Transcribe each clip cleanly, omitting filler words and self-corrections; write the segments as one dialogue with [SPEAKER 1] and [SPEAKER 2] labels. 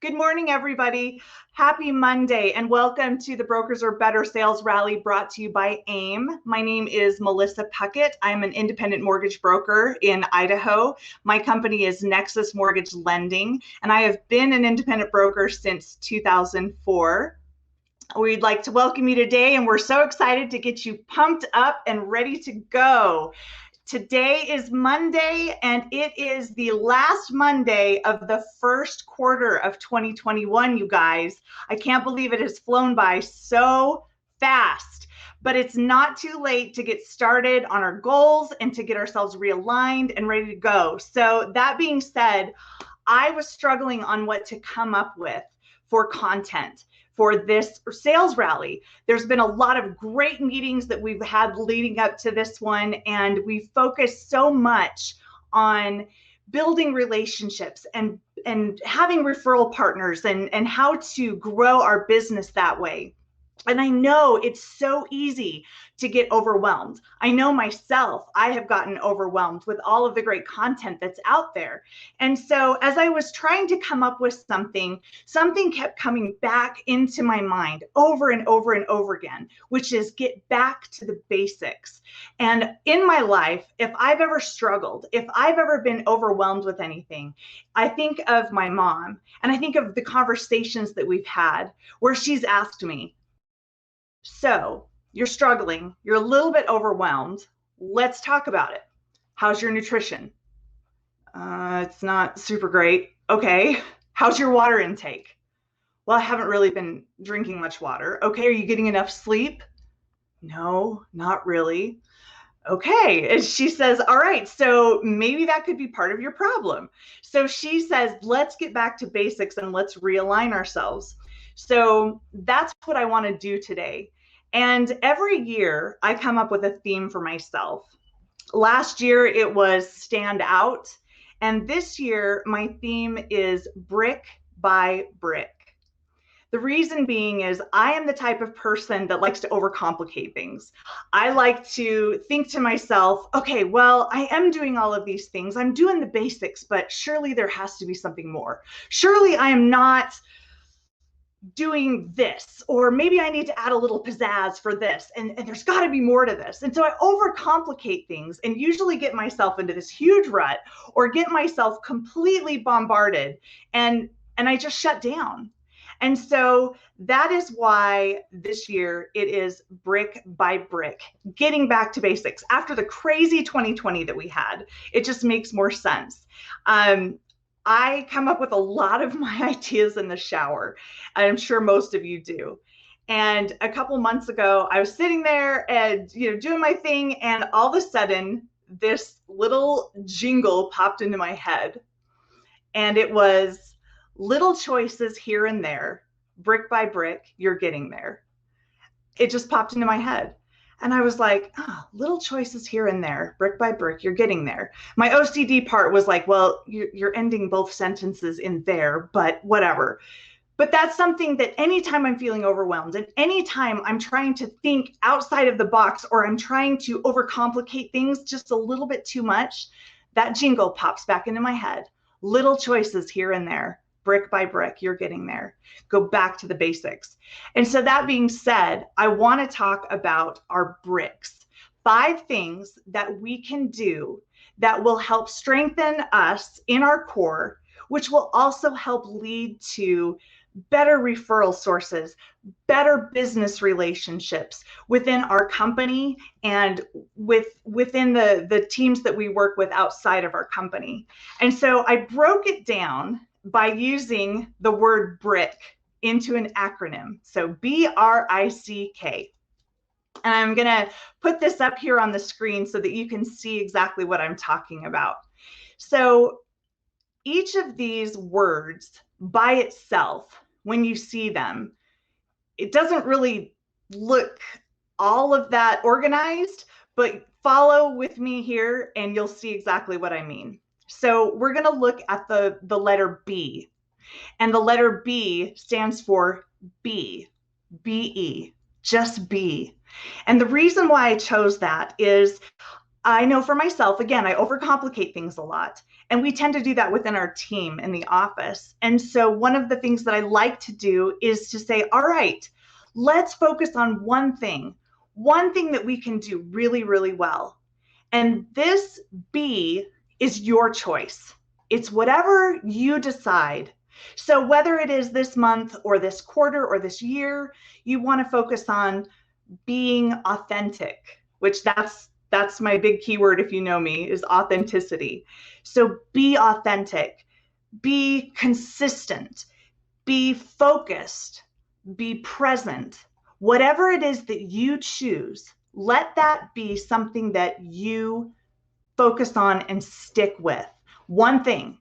[SPEAKER 1] Good morning, everybody. Happy Monday, and welcome to the Brokers Are Better Sales Rally brought to you by AIME. My name is Melissa Puckett. I'm an independent mortgage broker in Idaho. My company is Nexus Mortgage Lending, and I have been an independent broker since 2004. We'd like to welcome you today, and we're so excited to get you pumped up and ready to go. Today is Monday, and it is the last Monday of the first quarter of 2021, you guys. I can't believe it has flown by so fast, but it's not too late to get started on our goals and to get ourselves realigned and ready to go. So that being said, I was struggling on what to come up with for content for this sales rally. There's been a lot of great meetings that we've had leading up to this one, and we focused so much on building relationships and having referral partners and how to grow our business that way. And I know it's so easy to get overwhelmed. I know myself, I have gotten overwhelmed with all of the great content that's out there. And so as I was trying to come up with something kept coming back into my mind over and over and over again, which is get back to the basics. And in my life, if I've ever struggled, if I've ever been overwhelmed with anything, I think of my mom, and I think of the conversations that we've had where she's asked me, so you're struggling, you're a little bit overwhelmed. Let's talk about it. How's your nutrition? It's not super great. Okay. How's your water intake? Well, I haven't really been drinking much water. Okay. Are you getting enough sleep? No, not really. Okay. And she says, all right, so maybe that could be part of your problem. So she says, let's get back to basics and let's realign ourselves. So that's what I want to do today. And every year I come up with a theme for myself. Last year it was stand out. And this year my theme is brick by brick. The reason being is I am the type of person that likes to overcomplicate things. I like to think to myself, okay, well, I am doing all of these things. I'm doing the basics, but surely there has to be something more. Surely I am not doing this, or maybe I need to add a little pizzazz for this, and there's got to be more to this. And so I overcomplicate things and usually get myself into this huge rut or get myself completely bombarded, and I just shut down. And so that is why this year it is brick by brick, getting back to basics. After the crazy 2020 that we had, it just makes more sense. I come up with a lot of my ideas in the shower. I'm sure most of you do. And a couple months ago, I was sitting there and doing my thing, and all of a sudden, this little jingle popped into my head, and it was little choices here and there, brick by brick, you're getting there. It just popped into my head. And I was like, little choices here and there, brick by brick, you're getting there. My OCD part was like, well, you're ending both sentences in there, but whatever. But that's something that anytime I'm feeling overwhelmed and anytime I'm trying to think outside of the box or I'm trying to overcomplicate things just a little bit too much, that jingle pops back into my head. Little choices here and there, brick by brick, you're getting there. Go back to the basics. And so that being said, I want to talk about our bricks. 5 things that we can do that will help strengthen us in our core, which will also help lead to better referral sources, better business relationships within our company and within the teams that we work with outside of our company. And so I broke it down by using the word brick into an acronym. So B.R.I.C.K. And I'm going to put this up here on the screen so that you can see exactly what I'm talking about. So each of these words by itself, when you see them, it doesn't really look all of that organized, but follow with me here and you'll see exactly what I mean. So we're going to look at the letter B, and the letter B stands for B, B-E, just B. And the reason why I chose that is I know for myself, again, I overcomplicate things a lot. And we tend to do that within our team in the office. And so one of the things that I like to do is to say, all right, let's focus on one thing that we can do really, really well. And this B is your choice. It's whatever you decide. So whether it is this month or this quarter or this year, you want to focus on being authentic, which that's my big keyword, if you know me, is authenticity. So be authentic, be consistent, be focused, be present. Whatever it is that you choose, let that be something that you focus on and stick with. One thing,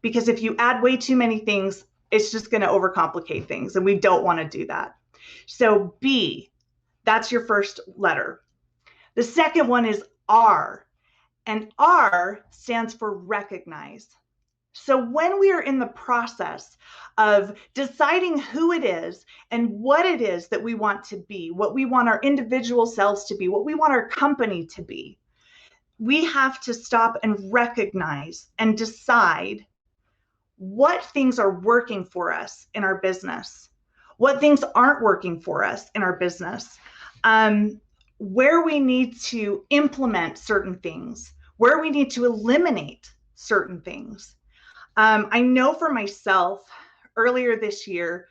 [SPEAKER 1] because if you add way too many things, it's just going to overcomplicate things, and we don't want to do that. So B, that's your first letter. The second one is R, and R stands for recognize. So when we are in the process of deciding who it is and what it is that we want to be, what we want our individual selves to be, what we want our company to be, we have to stop and recognize and decide what things are working for us in our business, what things aren't working for us in our business, where we need to implement certain things, where we need to eliminate certain things. I know for myself, earlier this year,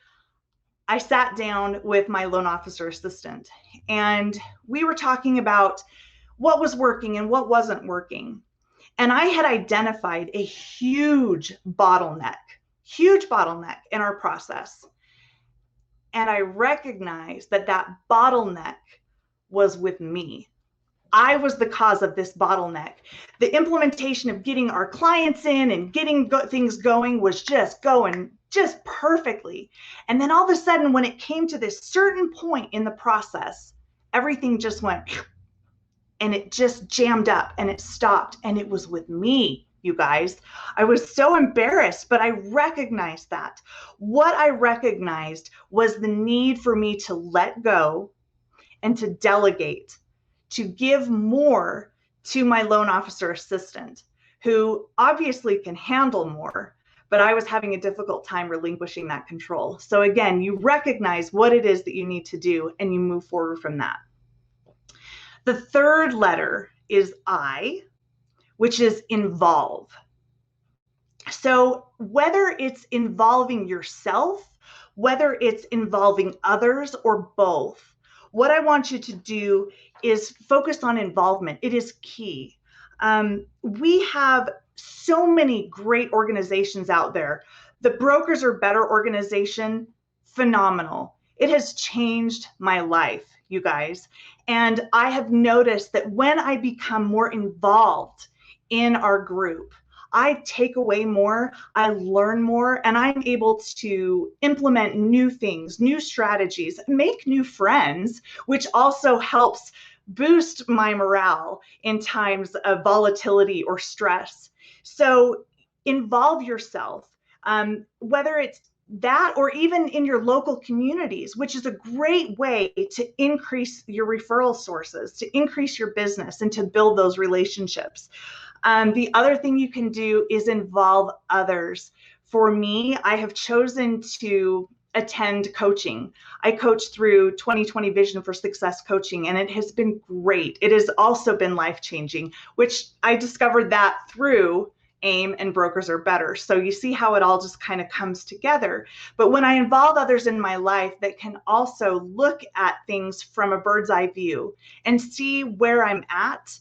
[SPEAKER 1] I sat down with my loan officer assistant, and we were talking about what was working and what wasn't working. And I had identified a huge bottleneck in our process. And I recognized that that bottleneck was with me. I was the cause of this bottleneck. The implementation of getting our clients in and getting things going was just going just perfectly. And then all of a sudden, when it came to this certain point in the process, everything just went and it just jammed up and it stopped, and it was with me, you guys. I was so embarrassed, but I recognized that. What I recognized was the need for me to let go and to delegate, to give more to my loan officer assistant, who obviously can handle more, but I was having a difficult time relinquishing that control. So again, you recognize what it is that you need to do and you move forward from that. The third letter is I, which is involve. So whether it's involving yourself, whether it's involving others, or both, what I want you to do is focus on involvement. It is key. We have so many great organizations out there. The Brokers Are Better organization, phenomenal. It has changed my life, you guys. And I have noticed that when I become more involved in our group, I take away more, I learn more, and I'm able to implement new things, new strategies, make new friends, which also helps boost my morale in times of volatility or stress. So involve yourself, whether it's that or even in your local communities, which is a great way to increase your referral sources, to increase your business, and to build those relationships. The other thing you can do is involve others. For me, I have chosen to attend coaching. I coach through 2020 Vision for Success coaching, and it has been great. It has also been life-changing, which I discovered that through AIME and Brokers Are Better. So you see how it all just kind of comes together. But when I involve others in my life that can also look at things from a bird's eye view and see where I'm at,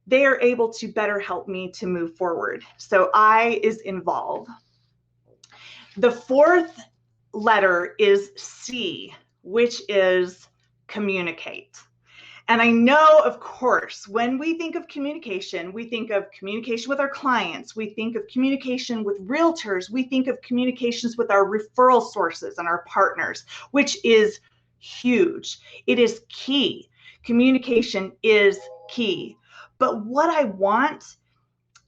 [SPEAKER 1] they are able to better help me to move forward. So I is involve. The fourth letter is C, which is communicate. And I know, of course, when we think of communication, we think of communication with our clients, we think of communication with realtors, we think of communications with our referral sources and our partners, which is huge. It is key. Communication is key. But what I want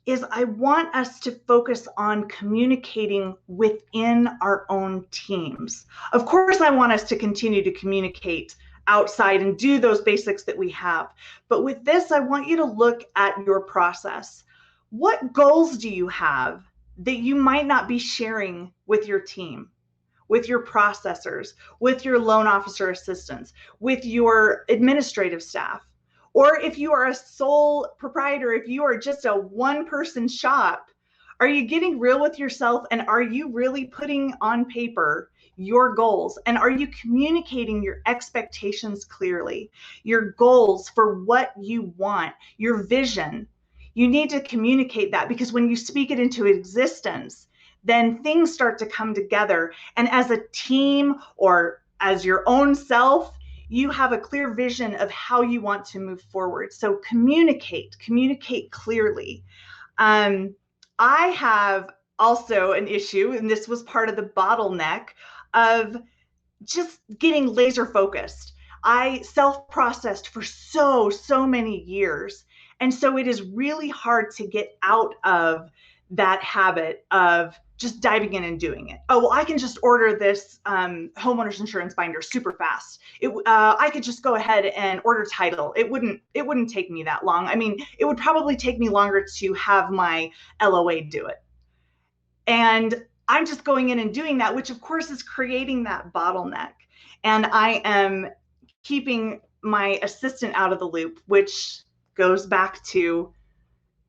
[SPEAKER 1] is I want us to focus on communicating within our own teams. Of course, I want us to continue to communicate outside and do those basics that we have. But with this, I want you to look at your process. What goals do you have that you might not be sharing with your team, with your processors, with your loan officer assistants, with your administrative staff? Or if you are a sole proprietor, if you are just a one-person shop, are you getting real with yourself, and are you really putting on paper your goals? And are you communicating your expectations clearly, your goals for what you want, your vision? You need to communicate that, because when you speak it into existence, then things start to come together. And as a team or as your own self, you have a clear vision of how you want to move forward. So communicate clearly. I have also an issue, and this was part of the bottleneck of just getting laser focused. I self-processed for so many years. And so it is really hard to get out of that habit of just diving in and doing it. Oh, well, I can just order this homeowners insurance binder super fast. I could just go ahead and order title. It wouldn't take me that long. I mean, it would probably take me longer to have my LOA do it. And I'm just going in and doing that, which of course is creating that bottleneck. And I am keeping my assistant out of the loop, which goes back to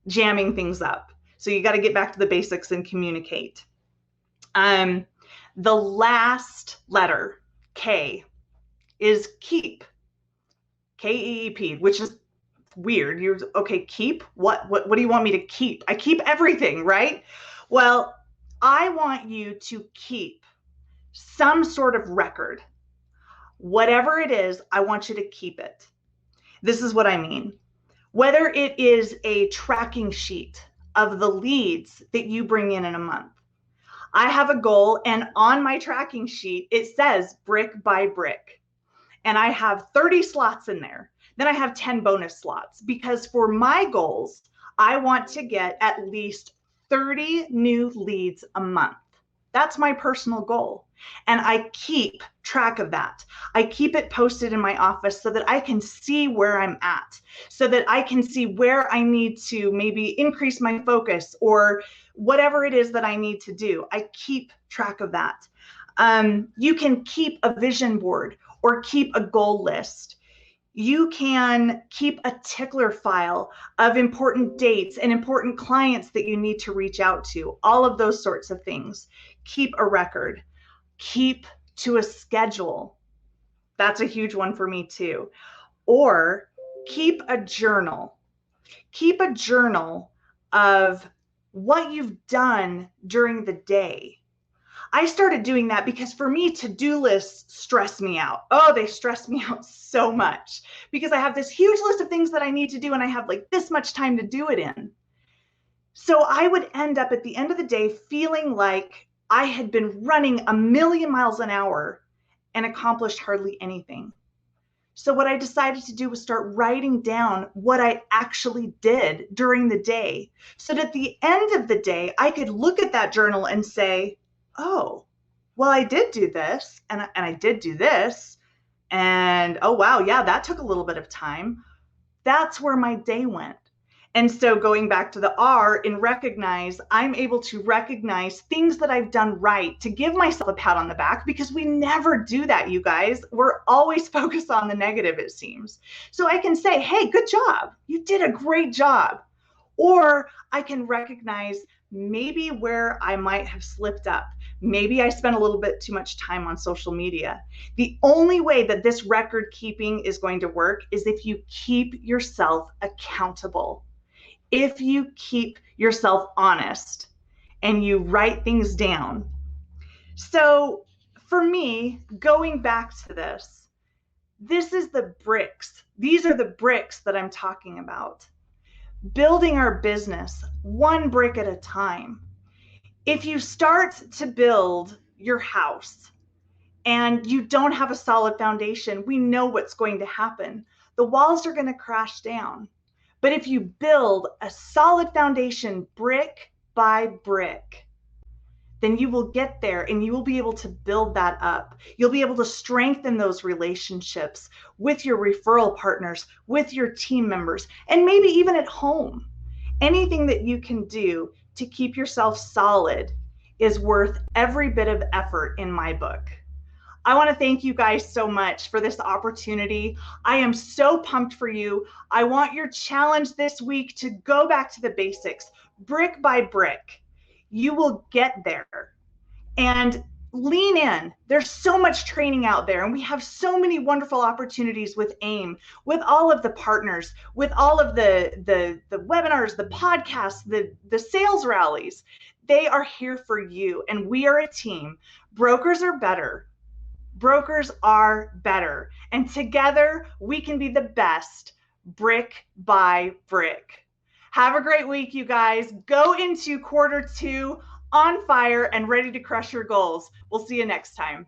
[SPEAKER 1] jamming things up. So you got to get back to the basics and communicate. The last letter, K, is keep. K-E-E-P, which is weird. You're okay, keep? What do you want me to keep? I keep everything, right? Well, I want you to keep some sort of record. Whatever it is, I want you to keep it. This is what I mean. Whether it is a tracking sheet of the leads that you bring in a month. I have a goal, and on my tracking sheet, it says brick by brick. And I have 30 slots in there. Then I have 10 bonus slots, because for my goals, I want to get at least 30 new leads a month. That's my personal goal. And I keep track of that. I keep it posted in my office so that I can see where I'm at, so that I can see where I need to maybe increase my focus or whatever it is that I need to do. I keep track of that. You can keep a vision board or keep a goal list. You can keep a tickler file of important dates and important clients that you need to reach out to, all of those sorts of things. Keep a record. Keep to a schedule. That's a huge one for me too. Or keep a journal. Keep a journal of what you've done during the day. I started doing that because for me, to-do lists stress me out. Oh, they stress me out so much because I have this huge list of things that I need to do and I have like this much time to do it in. So I would end up at the end of the day feeling like I had been running a million miles an hour and accomplished hardly anything. So what I decided to do was start writing down what I actually did during the day, so that at the end of the day, I could look at that journal and say, oh, well, I did do this, and I did do this, and oh, wow, yeah, that took a little bit of time. That's where my day went. And so going back to the R in recognize, I'm able to recognize things that I've done right, to give myself a pat on the back, because we never do that, you guys. We're always focused on the negative, it seems. So I can say, hey, good job. You did a great job. Or I can recognize maybe where I might have slipped up. Maybe I spent a little bit too much time on social media. The only way that this record keeping is going to work is if you keep yourself accountable. If you keep yourself honest and you write things down. So for me, going back to this is the bricks. These are the bricks that I'm talking about. Building our business one brick at a time. If you start to build your house and you don't have a solid foundation, we know what's going to happen. The walls are going to crash down. But if you build a solid foundation brick by brick, then you will get there and you will be able to build that up. You'll be able to strengthen those relationships with your referral partners, with your team members, and maybe even at home. Anything that you can do to keep yourself solid is worth every bit of effort in my book. I want to thank you guys so much for this opportunity. I am so pumped for you. I want your challenge this week to go back to the basics, brick by brick. You will get there. And lean in. There's so much training out there, and we have so many wonderful opportunities with AIME, with all of the partners, with all of the webinars, the podcasts, the sales rallies. They are here for you, and we are a team. Brokers are better. Brokers are better. And together we can be the best, brick by brick. Have a great week, you guys. Go into quarter two on fire and ready to crush your goals. We'll see you next time.